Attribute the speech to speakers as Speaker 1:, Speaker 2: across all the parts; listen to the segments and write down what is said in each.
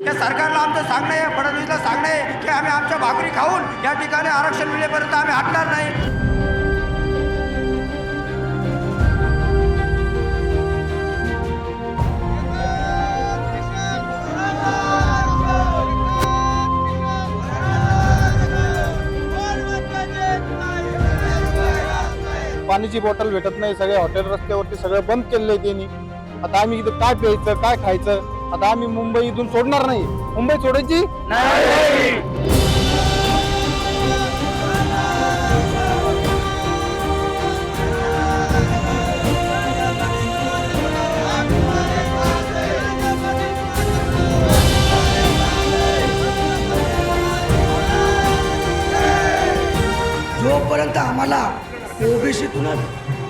Speaker 1: या सरकारला आमचं सांगणं आहे, फडणवीसला सांगणं आहे की आम्ही आमच्या भाकरी खाऊन या ठिकाणी आरक्षण मिळेपर्यंत आम्ही हटणार नाही.
Speaker 2: पाण्याची बॉटल भेटत नाही, सगळे हॉटेल रस्त्यावरती सगळं बंद केलेलं आहे त्यांनी. आता आम्ही इथं काय प्यायचं काय खायचं? आता आम्ही मुंबई इथून सोडणार नाही, मुंबई सोडायची नाही.
Speaker 3: जोपर्यंत आम्हाला ओबीसीतूनच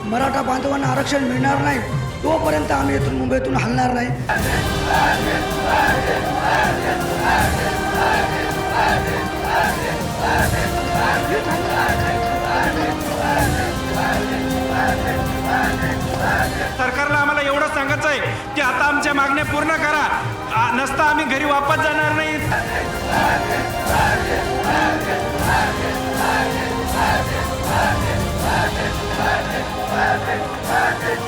Speaker 3: मराठा बांधवांना आरक्षण मिळणार नाही तोपर्यंत आम्ही इथून मुंबईतून हलणार नाही.
Speaker 1: सरकारला आम्हाला एवढं सांगायचं आहे की आता आमच्या मागण्या पूर्ण करा, नसता आम्ही घरी वापस जाणार नाही.
Speaker 4: Bye.